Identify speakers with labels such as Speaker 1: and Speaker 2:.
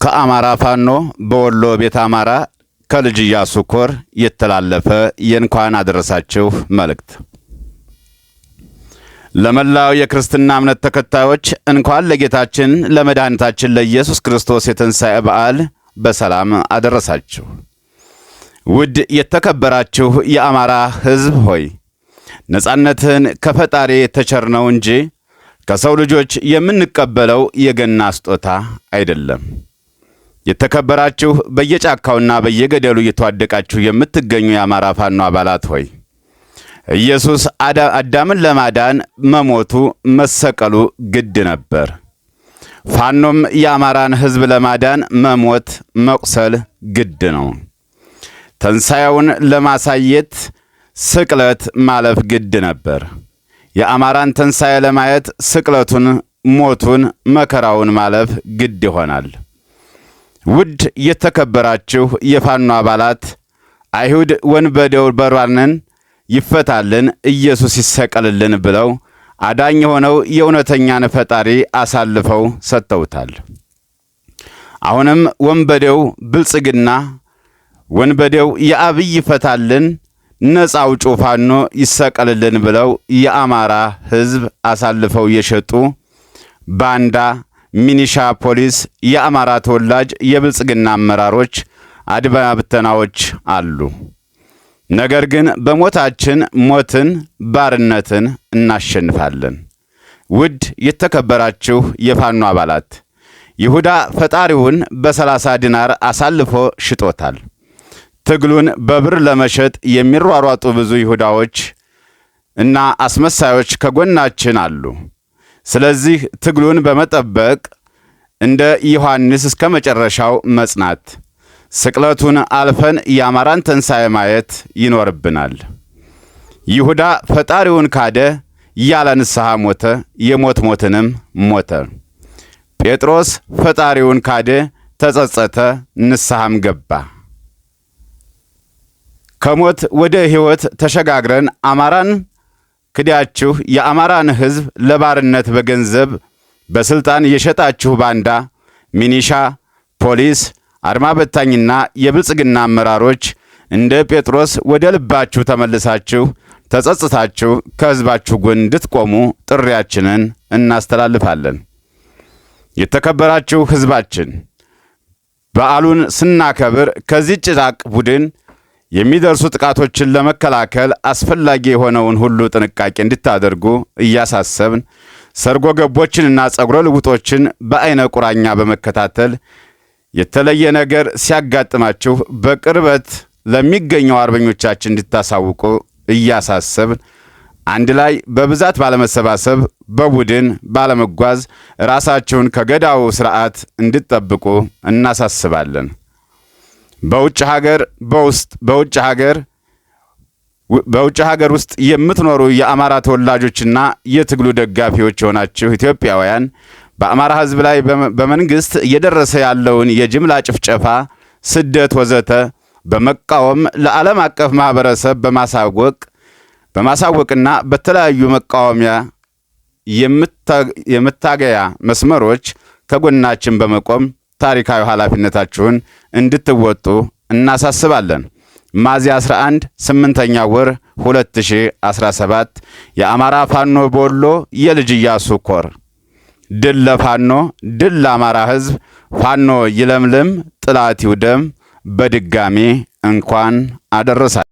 Speaker 1: ከአማራ ፋኖ በወሎ ቤት አማራ ከልጅ ኢያሱ ኮር የተላለፈ የእንኳን አደረሳችሁ መልእክት። ለመላው የክርስትና እምነት ተከታዮች እንኳን ለጌታችን ለመድኃኒታችን ለኢየሱስ ክርስቶስ የትንሣኤ በዓል በሰላም አደረሳችሁ። ውድ የተከበራችሁ የአማራ ሕዝብ ሆይ ነጻነትን ከፈጣሪ የተቸርነው እንጂ ከሰው ልጆች የምንቀበለው የገና ስጦታ አይደለም። የተከበራችሁ በየጫካውና በየገደሉ እየተዋደቃችሁ የምትገኙ የአማራ ፋኖ አባላት ሆይ ኢየሱስ አዳምን ለማዳን መሞቱ መሰቀሉ ግድ ነበር። ፋኖም የአማራን ሕዝብ ለማዳን መሞት መቁሰል ግድ ነው። ትንሣኤውን ለማሳየት ስቅለት ማለፍ ግድ ነበር። የአማራን ትንሣኤ ለማየት ስቅለቱን፣ ሞቱን፣ መከራውን ማለፍ ግድ ይሆናል። ውድ የተከበራችሁ የፋኖ አባላት አይሁድ ወንበዴው በርባንን ይፈታልን፣ ኢየሱስ ይሰቀልልን ብለው አዳኝ የሆነው የእውነተኛን ፈጣሪ አሳልፈው ሰጥተውታል። አሁንም ወንበዴው ብልጽግና፣ ወንበዴው የአብይ ይፈታልን፣ ነፃ አውጪ ፋኖ ይሰቀልልን ብለው የአማራ ሕዝብ አሳልፈው የሸጡ ባንዳ፣ ሚኒሻ፣ ፖሊስ፣ የአማራ ተወላጅ የብልጽግና አመራሮች፣ አድማ ብተናዎች አሉ። ነገር ግን በሞታችን ሞትን፣ ባርነትን እናሸንፋለን። ውድ የተከበራችሁ የፋኖ አባላት ይሁዳ ፈጣሪውን በ30 ዲናር አሳልፎ ሽጦታል። ትግሉን በብር ለመሸጥ የሚሯሯጡ ብዙ ይሁዳዎች እና አስመሳዮች ከጎናችን አሉ። ስለዚህ ትግሉን በመጠበቅ እንደ ዮሐንስ እስከ መጨረሻው መጽናት፣ ስቅለቱን አልፈን የአማራን ትንሣኤ ማየት ይኖርብናል። ይሁዳ ፈጣሪውን ካደ፣ ያለ ንስሐ ሞተ፣ የሞት ሞትንም ሞተ። ጴጥሮስ ፈጣሪውን ካደ፣ ተጸጸተ፣ ንስሐም ገባ። ከሞት ወደ ሕይወት ተሸጋግረን አማራን ክዳችሁ የአማራን ሕዝብ ለባርነት በገንዘብ በስልጣን የሸጣችሁ ባንዳ፣ ሚኒሻ፣ ፖሊስ፣ አድማ በታኝና የብልጽግና አመራሮች እንደ ጴጥሮስ ወደ ልባችሁ ተመልሳችሁ ተጸጽታችሁ ከሕዝባችሁ ጎን እንድትቆሙ ጥሪያችንን እናስተላልፋለን። የተከበራችሁ ሕዝባችን በዓሉን ስናከብር ከዚህ ጭራቅ ቡድን የሚደርሱ ጥቃቶችን ለመከላከል አስፈላጊ የሆነውን ሁሉ ጥንቃቄ እንድታደርጉ እያሳሰብን ሰርጎ ገቦችንና ጸጉረ ልውጦችን በዐይነ ቁራኛ በመከታተል የተለየ ነገር ሲያጋጥማችሁ በቅርበት ለሚገኘው አርበኞቻችን እንድታሳውቁ እያሳሰብን አንድ ላይ በብዛት ባለመሰባሰብ በቡድን ባለመጓዝ ራሳችሁን ከገዳው ሥርዓት እንድትጠብቁ እናሳስባለን። በውጭ ሀገር ውስጥ የምትኖሩ የአማራ ተወላጆችና የትግሉ ደጋፊዎች የሆናችሁ ኢትዮጵያውያን በአማራ ሕዝብ ላይ በመንግስት እየደረሰ ያለውን የጅምላ ጭፍጨፋ፣ ስደት ወዘተ በመቃወም ለዓለም አቀፍ ማህበረሰብ በማሳወቅና በተለያዩ መቃወሚያ የመታገያ መስመሮች ከጎናችን በመቆም ታሪካዊ ኃላፊነታችሁን እንድትወጡ እናሳስባለን። ሚያዝያ 11 8ኛ ወር 2017 የአማራ ፋኖ በወሎ የልጅ ኢያሱ ኮር። ድል ለፋኖ፣ ድል ለአማራ ሕዝብ። ፋኖ ይለምልም፣ ጥላት ይውደም። በድጋሚ እንኳን አደረሳችሁ።